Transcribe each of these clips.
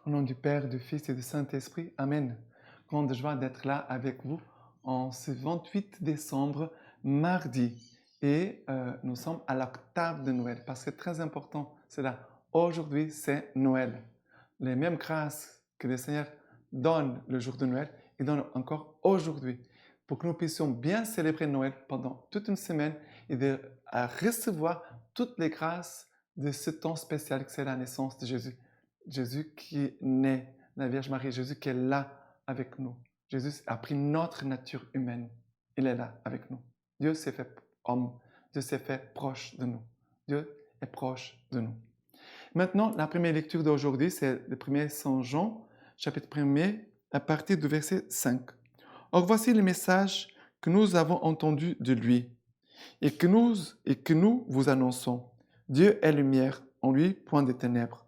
Au nom du Père, du Fils et du Saint-Esprit, Amen. Grande joie d'être là avec vous en ce 28 décembre, mardi. Et nous sommes à l'octave de Noël, parce que c'est très important, c'est là. Aujourd'hui, c'est Noël. Les mêmes grâces que le Seigneur donne le jour de Noël, il donne encore aujourd'hui, pour que nous puissions bien célébrer Noël pendant toute une semaine et à recevoir toutes les grâces de ce temps spécial que c'est la naissance de Jésus. Jésus qui naît, la Vierge Marie, Jésus qui est là avec nous. Jésus a pris notre nature humaine. Il est là avec nous. Dieu s'est fait homme. Dieu s'est fait proche de nous. Dieu est proche de nous. Maintenant, la première lecture d'aujourd'hui, c'est le premier Saint Jean, chapitre 1er, à partir du verset 5. Or, voici le message que nous avons entendu de lui et que nous vous annonçons. Dieu est lumière, en lui, point de ténèbres.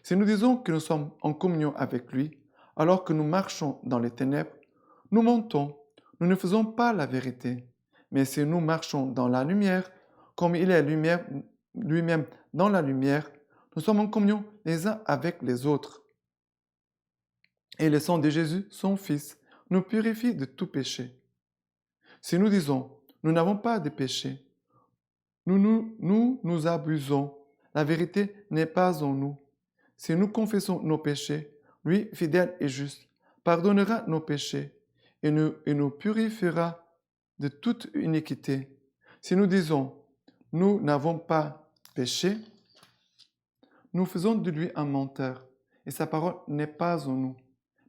Si nous disons que nous sommes en communion avec lui, alors que nous marchons dans les ténèbres, nous mentons, nous ne faisons pas la vérité. Mais si nous marchons dans la lumière, comme il est lumière, lui-même dans la lumière, nous sommes en communion les uns avec les autres. Et le sang de Jésus, son Fils, nous purifie de tout péché. Si nous disons, nous n'avons pas de péché, nous abusons. La vérité n'est pas en nous. Si nous confessons nos péchés, lui, fidèle et juste, pardonnera nos péchés et nous purifiera de toute iniquité. Si nous disons, nous n'avons pas péché, nous faisons de lui un menteur et sa parole n'est pas en nous.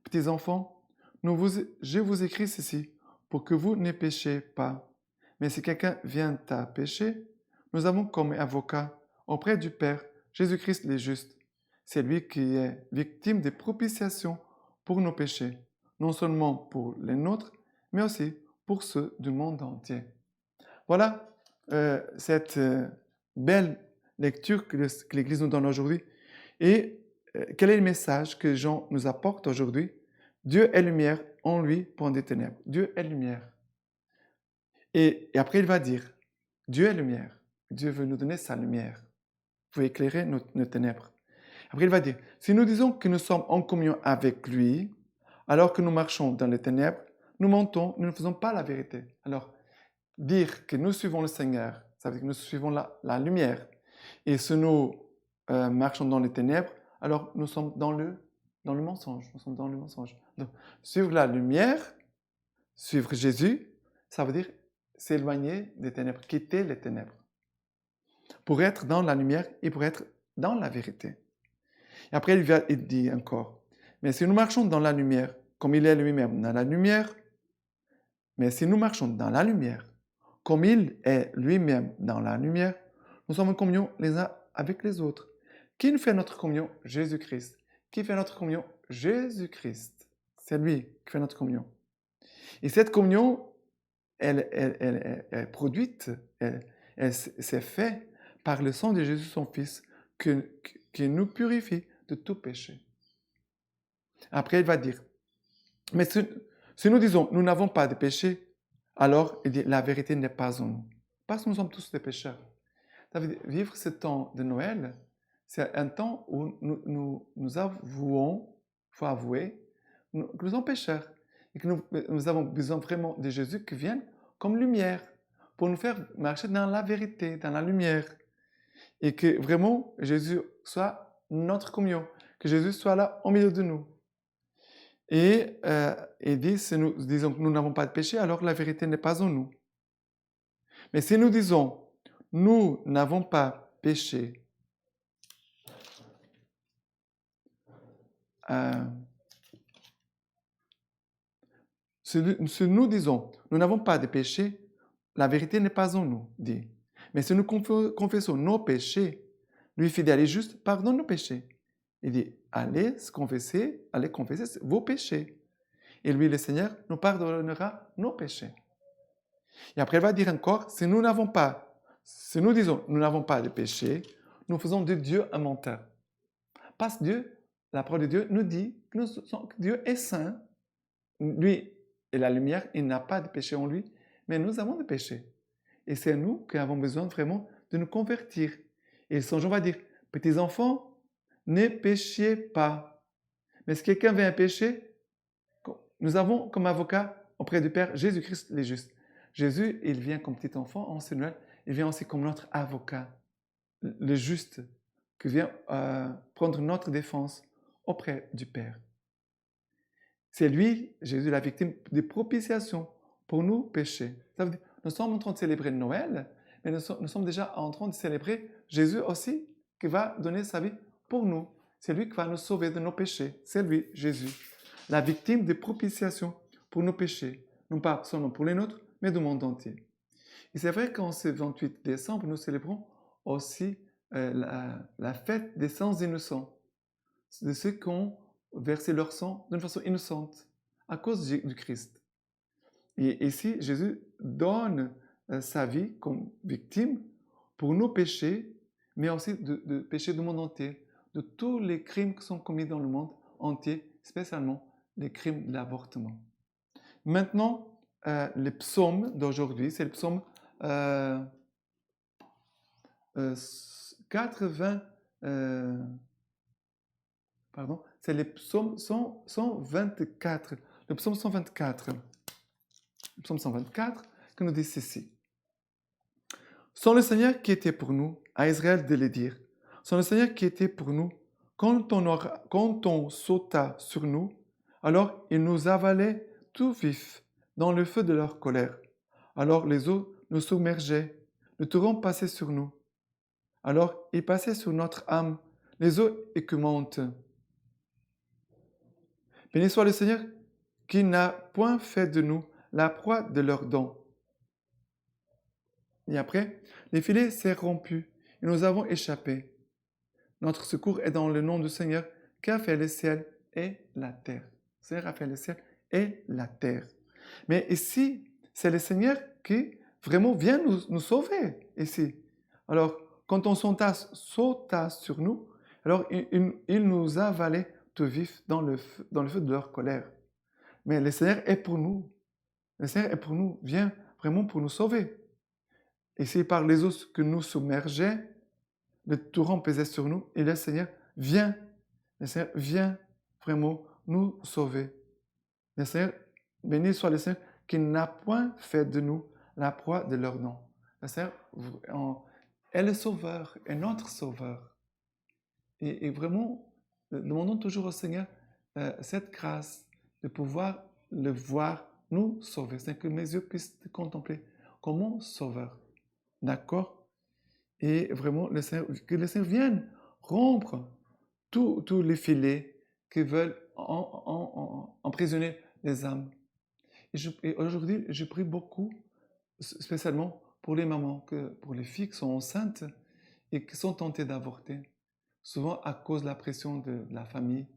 Petits enfants, je vous écris ceci pour que vous ne péchiez pas. Mais si quelqu'un vient à pécher, nous avons comme avocat auprès du Père Jésus-Christ le juste. C'est lui qui est victime de propitiation pour nos péchés, non seulement pour les nôtres, mais aussi pour ceux du monde entier. Voilà cette belle lecture que l'Église nous donne aujourd'hui. Et quel est le message que Jean nous apporte aujourd'hui? Dieu est lumière, en lui, point des ténèbres. Dieu est lumière. Et après, il va dire, Dieu est lumière. Dieu veut nous donner sa lumière. Vous éclairer nos ténèbres. Après, il va dire, si nous disons que nous sommes en communion avec lui, alors que nous marchons dans les ténèbres, nous mentons, nous ne faisons pas la vérité. Alors, dire que nous suivons le Seigneur, ça veut dire que nous suivons la lumière. Et si nous marchons dans les ténèbres, alors nous sommes dans le mensonge. Nous sommes dans le mensonge. Donc, suivre la lumière, suivre Jésus, ça veut dire s'éloigner des ténèbres, quitter les ténèbres. Pour être dans la lumière et pour être dans la vérité. Et après, il dit encore, mais si nous marchons dans la lumière, comme il est lui-même dans la lumière, mais si nous marchons dans la lumière, comme il est lui-même dans la lumière, nous sommes en communion les uns avec les autres. Qui nous fait notre communion? Jésus-Christ. Qui fait notre communion? Jésus-Christ. C'est lui qui fait notre communion. Et cette communion, elle est produite, elle s'est faite par le sang de Jésus, son Fils, qui nous purifie de tout péché. Après, il va dire, mais si nous disons, nous n'avons pas de péché, alors il dit, la vérité n'est pas en nous. Parce que nous sommes tous des pécheurs. Ça veut dire, vivre ce temps de Noël, c'est un temps où nous avouons, il faut avouer, que nous sommes pécheurs. Et que nous avons besoin vraiment de Jésus qui vienne comme lumière, pour nous faire marcher dans la vérité, dans la lumière. Et que vraiment Jésus soit notre communion, que Jésus soit là au milieu de nous. Et il dit, si nous disons que nous n'avons pas de péché, alors la vérité n'est pas en nous. Mais si nous disons, nous n'avons pas péché, si nous disons, nous n'avons pas de péché, la vérité n'est pas en nous, dit. Mais si nous confessons nos péchés, lui fidèle et juste pardonne nos péchés. Il dit, allez confesser vos péchés. Et lui, le Seigneur, nous pardonnera nos péchés. Et après, il va dire encore, si nous disons, nous n'avons pas de péché, nous faisons de Dieu un menteur. Parce que Dieu, la parole de Dieu nous dit que Dieu est saint. Lui est la lumière, il n'a pas de péché en lui, mais nous avons des péchés. Et c'est nous qui avons besoin vraiment de nous convertir. Et Saint Jean va dire, petits enfants, ne péchiez pas. Mais si quelqu'un vient à pécher, nous avons comme avocat auprès du Père Jésus-Christ les justes. Jésus, il vient comme petit enfant en ce Noël, il vient aussi comme notre avocat, le juste, qui vient prendre notre défense auprès du Père. C'est lui, Jésus, la victime de propitiation pour nos péchés. Ça veut dire, nous sommes en train de célébrer Noël, mais nous sommes déjà en train de célébrer Jésus aussi, qui va donner sa vie pour nous. C'est lui qui va nous sauver de nos péchés. C'est lui, Jésus, la victime de propitiation pour nos péchés. Non pas seulement pour les nôtres, mais du monde entier. Et c'est vrai qu'en ce 28 décembre, nous célébrons aussi la fête des saints innocents, de ceux qui ont versé leur sang d'une façon innocente à cause du Christ. Et ici, Jésus donne sa vie comme victime pour nos péchés, mais aussi de péchés du monde entier, de tous les crimes qui sont commis dans le monde entier, spécialement les crimes de l'avortement. Maintenant, les psaumes d'aujourd'hui, c'est le psaume 80, pardon, c'est le psaume 124. Le psaume 124. Le psaume 124 qui nous dit ceci. Sans le Seigneur qui était pour nous, à Israël de le dire, sans le Seigneur qui était pour nous, quand on sauta sur nous, alors il nous avalait tout vifs dans le feu de leur colère. Alors les eaux nous submergeaient, le torrent passait sur nous. Alors il passait sur notre âme, les eaux écumantes. Béni soit le Seigneur qui n'a point fait de nous la proie de leurs dents. Et après, les filets s'est rompu et nous avons échappé. Notre secours est dans le nom du Seigneur qui a fait le ciel et la terre. Le Seigneur a fait le ciel et la terre. Mais ici, c'est le Seigneur qui vraiment vient nous sauver ici. Alors, quand on sauta sur nous, alors il nous avalait tout vif dans le feu de leur colère. Mais le Seigneur est pour nous. Le Seigneur est pour nous, vient vraiment pour nous sauver. Et c'est par les eaux que nous submergeait, le torrent pesait sur nous, et le Seigneur vient vraiment nous sauver. Le Seigneur, béni soit le Seigneur, qui n'a point fait de nous la proie de leur nom. Le Seigneur est le sauveur, est notre sauveur. Et vraiment, demandons toujours au Seigneur cette grâce de pouvoir le voir nous sauver. C'est que mes yeux puissent te contempler comme mon sauveur. D'accord? Et vraiment, que le Seigneur vienne rompre tous les filets qui veulent emprisonner les âmes. Et aujourd'hui, je prie beaucoup, spécialement pour les mamans, pour les filles qui sont enceintes et qui sont tentées d'avorter. Souvent à cause de la pression de la famille,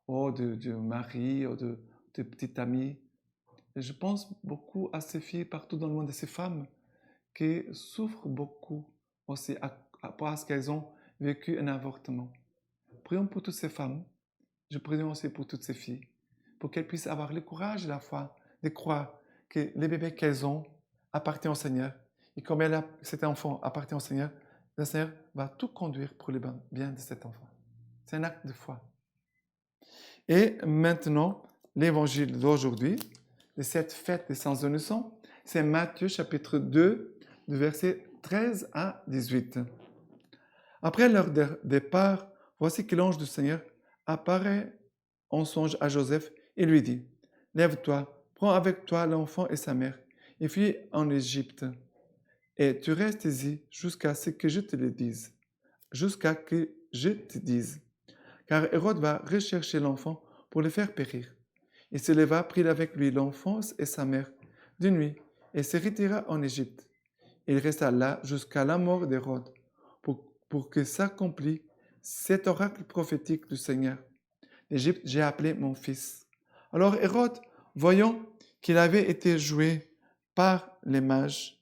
ou du mari, ou de petites amies. Et je pense beaucoup à ces filles partout dans le monde, et ces femmes qui souffrent beaucoup aussi parce qu'elles ont vécu un avortement. Prions pour toutes ces femmes. Je prie aussi pour toutes ces filles, pour qu'elles puissent avoir le courage et la foi de croire que les bébés qu'elles ont appartiennent au Seigneur. Et comme cet enfant appartient au Seigneur, le Seigneur va tout conduire pour le bien de cet enfant. C'est un acte de foi. Et maintenant, l'évangile d'aujourd'hui, de cette fête des saints innocents, c'est Matthieu chapitre 2, du verset 13 à 18. Après leur départ, voici que l'ange du Seigneur apparaît en songe à Joseph et lui dit, « Lève-toi, prends avec toi l'enfant et sa mère, et fuis en Égypte, et tu restes ici jusqu'à ce que je te le dise. Jusqu'à que je te dise. Car Hérode va rechercher l'enfant pour le faire périr. Il se leva, prit avec lui l'enfant et sa mère de nuit, et se retira en Égypte. Il resta là jusqu'à la mort d'Hérode, pour que s'accomplisse cet oracle prophétique du Seigneur. D'Égypte, j'ai appelé mon fils. Alors Hérode, voyant qu'il avait été joué par les mages,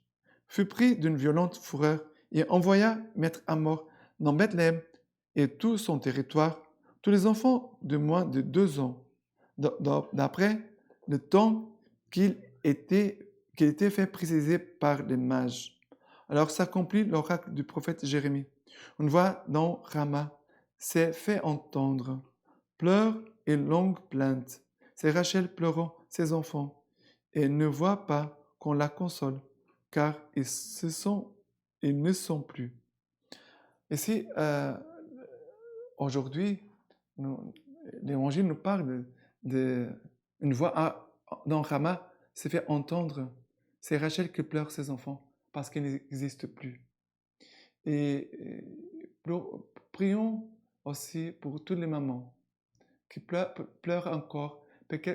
fut pris d'une violente fureur et envoya mettre à mort dans Bethléem et tout son territoire tous les enfants de moins de 2 ans, d'après le temps qu'il était fait préciser par les mages. Alors s'accomplit l'oracle du prophète Jérémie. Une voix dans Rama s'est fait entendre. Pleure et longues plaintes. C'est Rachel pleurant ses enfants et ne voit pas qu'on la console, car ils ne sont plus. Ici, aujourd'hui, l'Évangile nous parle une voix dans Rama s'est fait entendre. C'est Rachel qui pleure ses enfants parce qu'ils n'existent plus. Et prions aussi pour toutes les mamans qui pleurent encore,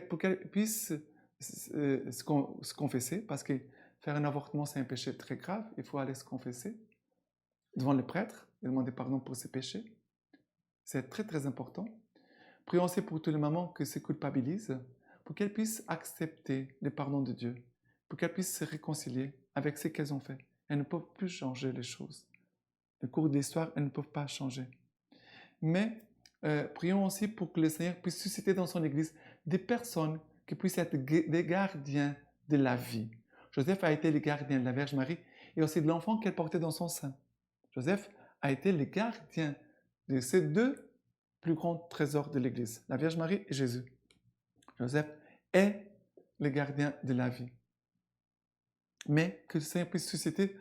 pour qu'elles puissent se confesser, parce que faire un avortement, c'est un péché très grave. Il faut aller se confesser devant le prêtre et demander pardon pour ses péchés. C'est très, très important. Prions aussi pour toutes les mamans qui se culpabilisent, pour qu'elles puissent accepter le pardon de Dieu, pour qu'elles puissent se réconcilier avec ce qu'elles ont fait. Elles ne peuvent plus changer les choses. Le cours de l'histoire, elles ne peuvent pas changer. Mais prions aussi pour que le Seigneur puisse susciter dans son Église des personnes qui puissent être des gardiens de la vie. Joseph a été le gardien de la Vierge Marie et aussi de l'enfant qu'elle portait dans son sein. Joseph a été le gardien de ces deux plus grands trésors de l'Église, la Vierge Marie et Jésus. Joseph est le gardien de la vie. Mais que le Seigneur puisse susciter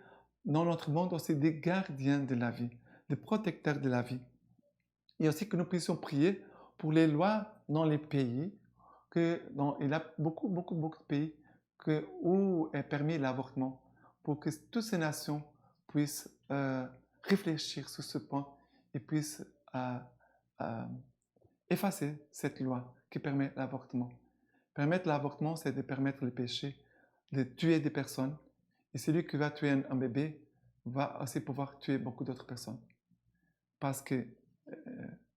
dans notre monde aussi des gardiens de la vie, des protecteurs de la vie. Et aussi que nous puissions prier pour les lois dans les pays, il y a beaucoup de pays où est permis l'avortement, pour que toutes ces nations puissent réfléchir sur ce point et puissent effacer cette loi qui permet l'avortement. Permettre l'avortement, c'est de permettre le péché, de tuer des personnes. Et celui qui va tuer un bébé va aussi pouvoir tuer beaucoup d'autres personnes. Parce que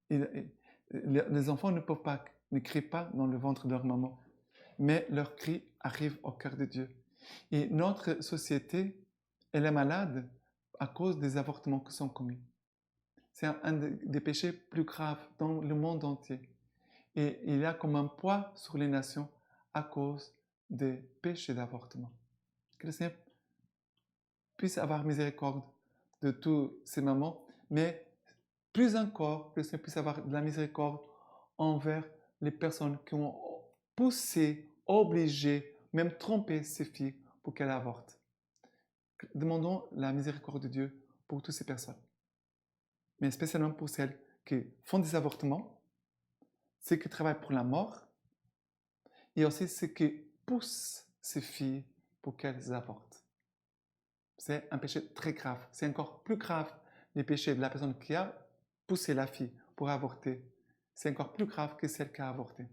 les enfants ne crient pas dans le ventre de leur maman, mais leur cri arrive au cœur de Dieu. Et notre société, elle est malade à cause des avortements qui sont commis. C'est un des péchés plus graves dans le monde entier. Et il y a comme un poids sur les nations à cause des péchés d'avortement. Que le Seigneur puisse avoir miséricorde de toutes ces mamans, mais plus encore, que le Seigneur puisse avoir de la miséricorde envers les personnes qui ont poussé, obligé, même trompé ces filles pour qu'elles avortent. Demandons la miséricorde de Dieu pour toutes ces personnes, mais spécialement pour celles qui font des avortements, ceux qui travaillent pour la mort, et aussi ceux qui poussent ces filles pour qu'elles avortent. C'est un péché très grave. C'est encore plus grave les péchés de la personne qui a poussé la fille pour avorter. C'est encore plus grave que celle qui a avorté.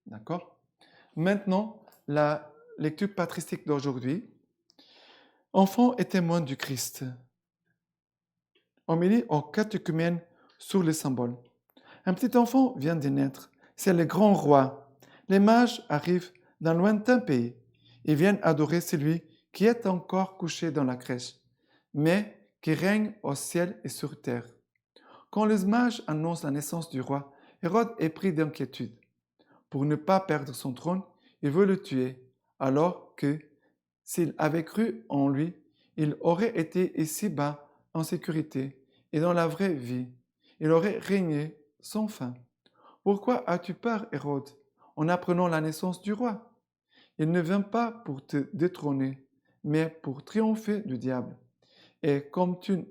D'accord? Maintenant, la lecture patristique d'aujourd'hui. Enfants et témoins du Christ. Homélie au catéchumène sur les symboles. Un petit enfant vient de naître. C'est le grand roi. Les mages arrivent d'un lointain pays et viennent adorer celui qui est encore couché dans la crèche, mais qui règne au ciel et sur terre. Quand les mages annoncent la naissance du roi, Hérode est pris d'inquiétude. Pour ne pas perdre son trône, il veut le tuer, alors que, s'il avait cru en lui, il aurait été ici-bas en sécurité et dans la vraie vie. Il aurait régné sans fin. Pourquoi as-tu peur, Hérode, en apprenant la naissance du roi? Il ne vient pas pour te détrôner, mais pour triompher du diable. Et comme tu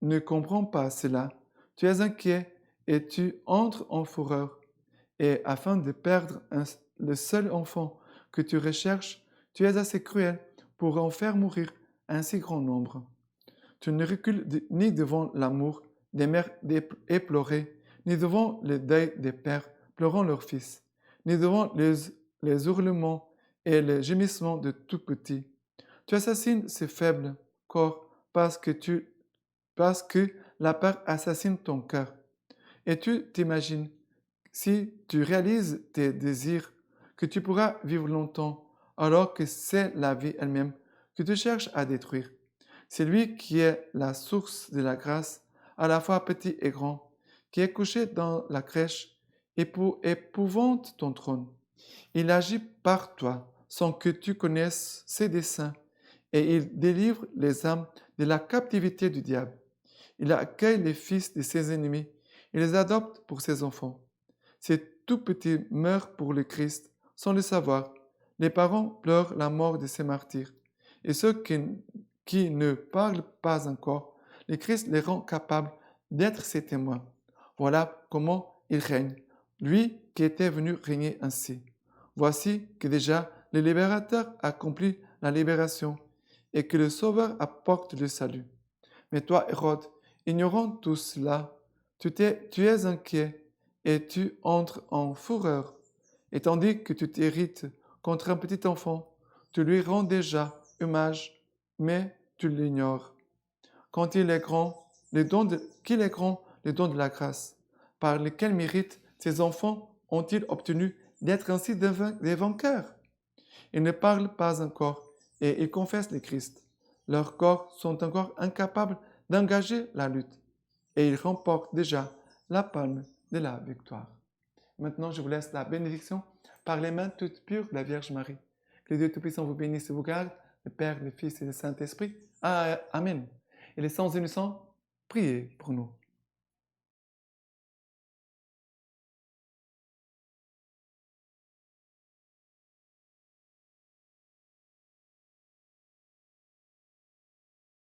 ne comprends pas cela, tu es inquiet et tu entres en fureur. Et afin de perdre le seul enfant que tu recherches, tu es assez cruel pour en faire mourir un si grand nombre. Tu ne recules ni devant l'amour des mères éplorées, ni devant le deuil des pères pleurant leur fils, ni devant les hurlements et les gémissements de tout petits. Tu assassines ces faibles corps parce que la peur assassine ton cœur. Et tu t'imagines, si tu réalises tes désirs, que tu pourras vivre longtemps, alors que c'est la vie elle-même que tu cherches à détruire. C'est lui qui est la source de la grâce, à la fois petit et grand, qui est couché dans la crèche et épouvante ton trône. Il agit par toi, sans que tu connaisses ses desseins, et il délivre les âmes de la captivité du diable. Il accueille les fils de ses ennemis et les adopte pour ses enfants. C'est tout petits meurent pour le Christ sans le savoir. Les parents pleurent la mort de ces martyrs. Et ceux qui ne parlent pas encore, le Christ les rend capables d'être ses témoins. Voilà comment il règne, lui qui était venu régner ainsi. Voici que déjà le libérateur accomplit la libération et que le Sauveur apporte le salut. Mais toi, Hérode, ignorant tout cela, tu es inquiet et tu entres en fureur. Et tandis que tu t'irrites contre un petit enfant, tu lui rends déjà hommage, mais tu l'ignores. Quand il est grand, qu'il est grand, les dons de la grâce. Par lesquels mérites ces enfants ont-ils obtenu d'être ainsi des vainqueurs? Ils ne parlent pas encore et ils confessent le Christ. Leurs corps sont encore incapables d'engager la lutte et ils remportent déjà la palme de la victoire. Maintenant, je vous laisse la bénédiction par les mains toutes pures de la Vierge Marie. Que le Dieu Tout-Puissant vous bénisse et vous garde, le Père, le Fils et le Saint-Esprit. Amen. Et les saints innocents, priez pour nous.